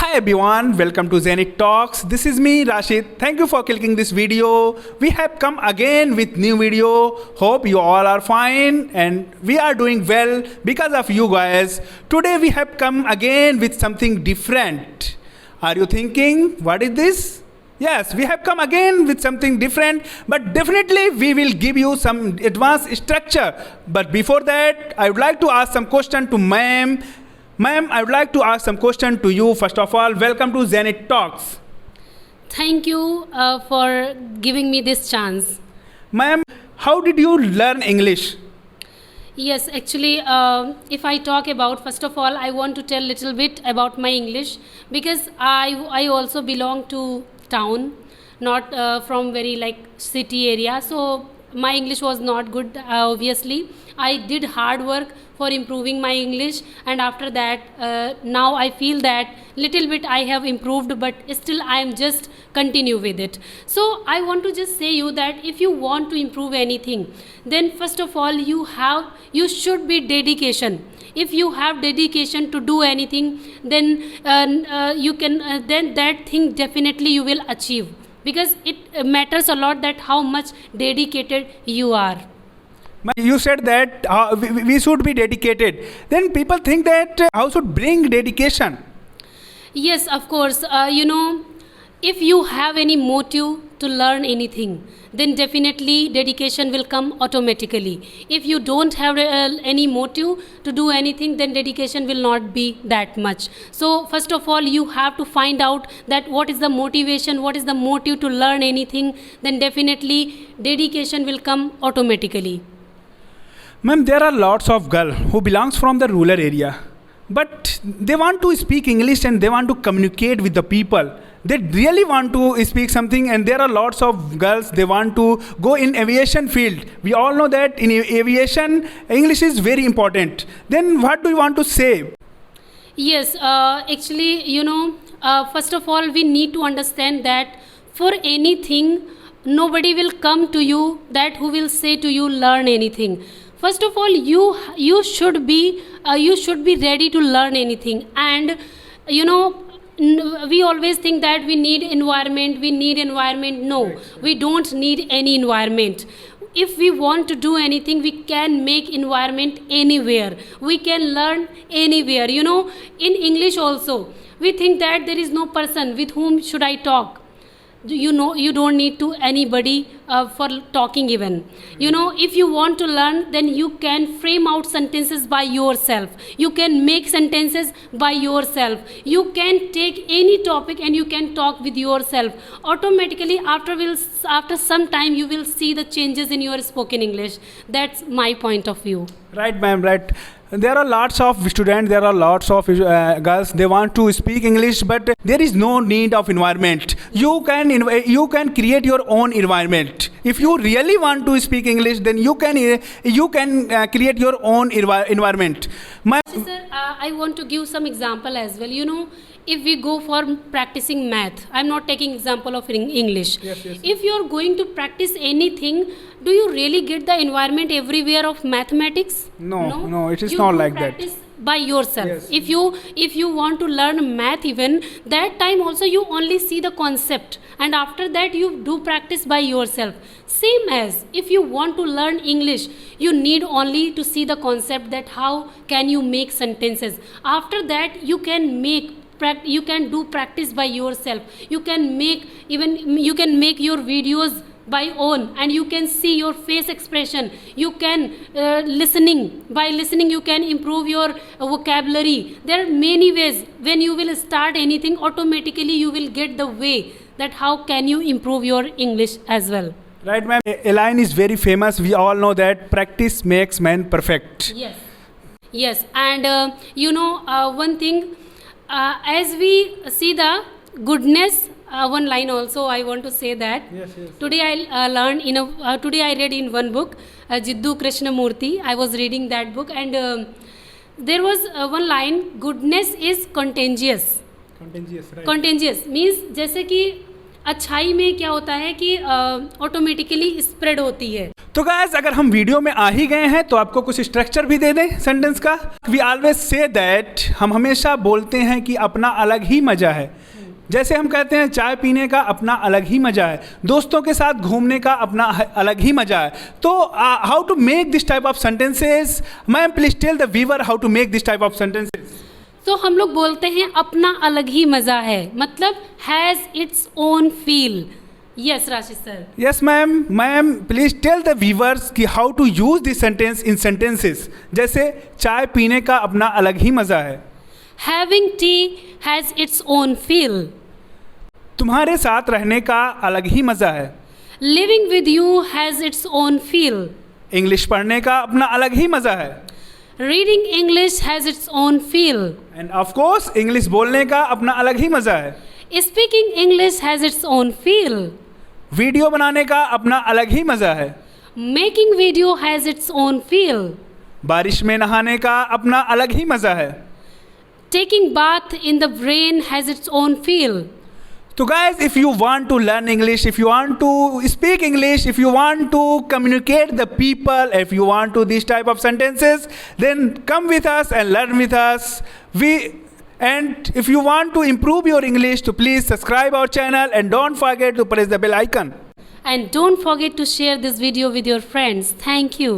Hi everyone, welcome to Ytshorts. This is me Rashid. Thank you for clicking this video. We have come again with new video. Hope you all are fine and we are doing well because of you guys. Today we have come again with something different. Are you thinking what is this? Yes, we have come again with something different, but definitely we will give you some advanced structure. But before that, I would like to ask some question to ma'am. Ma'am, I would like to ask some question to you. First of all, welcome to Ytshorts. Thank you for giving me this chance. Ma'am, how did you learn English? Yes, actually, if I talk about, first of all, I want to tell little bit about my English because I also belong to town, not from very like city area. So my English was not good, obviously. I did hard work for improving my English, and after that now I feel that little bit I have improved, but still I am just continue with it. So I want to just say you that if you want to improve anything, then first of all you should be dedication. If you have dedication to do anything, then you can then that thing definitely you will achieve, because it matters a lot that how much dedicated you are. You said that we should be dedicated. Then people think that how should bring dedication? Yes, of course. If you have any motive to learn anything, then definitely dedication will come automatically. If you don't have any motive to do anything, then dedication will not be that much. So first of all, you have to find out that what is the motivation, what is the motive to learn anything, then definitely dedication will come automatically. Ma'am, there are lots of girls who belongs from the rural area, but they want to speak English and they want to communicate with the people. They really want to speak something, and there are lots of girls, they want to go in aviation field. We all know that in aviation, English is very important. Then what do you want to say? Yes, actually, first of all, we need to understand that for anything, nobody will come to you that who will say to you, learn anything. First of all, you should be ready to learn anything. And we always think that we need environment. No, we don't need any environment. If we want to do anything, we can make environment anywhere. We can learn anywhere. In English also, we think that there is no person with whom should I talk. You don't need to anybody for talking even. If you want to learn, then you can frame out sentences by yourself. You can make sentences by yourself. You can take any topic and you can talk with yourself. Automatically after some time you will see the changes in your spoken English. That's my point of view. Right, ma'am, right. There are lots of students, there are lots of girls, they want to speak English, but there is no need of environment. You can create your own environment. If you really want to speak English, then you can create your own environment. Sir, I want to give some example as well. If we go for practicing math, I'm not taking example of English. Yes. If you're going to practice anything, do you really get the environment everywhere of mathematics? No, it is not like that. Practice by yourself. Yes. If you want to learn math, even that time also you only see the concept, and after that you do practice by yourself. Same as if you want to learn English, you need only to see the concept that how can you make sentences. After that you can do practice by yourself. You can make your videos by own, and you can see your face expression. You can by listening you can improve your vocabulary. There are many ways. When you will start anything, automatically you will get the way that how can you improve your English as well. Right, ma'am. A line is very famous. We all know that practice makes man perfect. Yes. And one thing, as we see the goodness, one line also I want to say that. Yes. Today I learned today I read in one book, Jiddu Krishnamurti. I was reading that book, and there was one line, goodness is contagious. Right. Contagious means जैसे कि अच्छाई में क्या होता है कि automatically spread होती है. तो गाइस अगर हम वीडियो में आ ही गए हैं तो आपको कुछ स्ट्रक्चर भी दे दें सेंटेंस का. वी ऑलवेज से दैट, हम हमेशा बोलते हैं कि अपना अलग ही मज़ा है. जैसे हम कहते हैं चाय पीने का अपना अलग ही मज़ा है, दोस्तों के साथ घूमने का अपना अलग ही मज़ा है. तो how to make this type of sentences? Ma'am please tell the viewer how to make this type of sentences. तो हम लोग बोलते हैं अपना अलग ही मज़ा है, मतलब has its own feel. Yes Rashid sir. Yes ma'am. Ma'am please tell the viewers कि how to use this sentence in sentences. जैसे चाय पीने का अपना अलग ही मज़ा है. Having tea has its own feel. तुम्हारे साथ रहने का अलग ही मज़ा है. Living with you has its own feel. English पढ़ने का अपना अलग ही मज़ा है. Reading English has its own feel. End of course English बोलने का अपना अलग ही मज़ा है. Speaking English has its own feel. Video बनाने का अपना अलग ही मज़ा है. Making video has its own feel. बारिश में नहाने का अपना अलग ही मज़ा है. Taking bath in the rain has its own feel. So guys, if you want to learn English, if you want to speak English, if you want to communicate the people, if you want to these type of sentences, then come with us and learn with us. And if you want to improve your English, to please subscribe our channel and don't forget to press the bell icon. And don't forget to share this video with your friends. Thank you.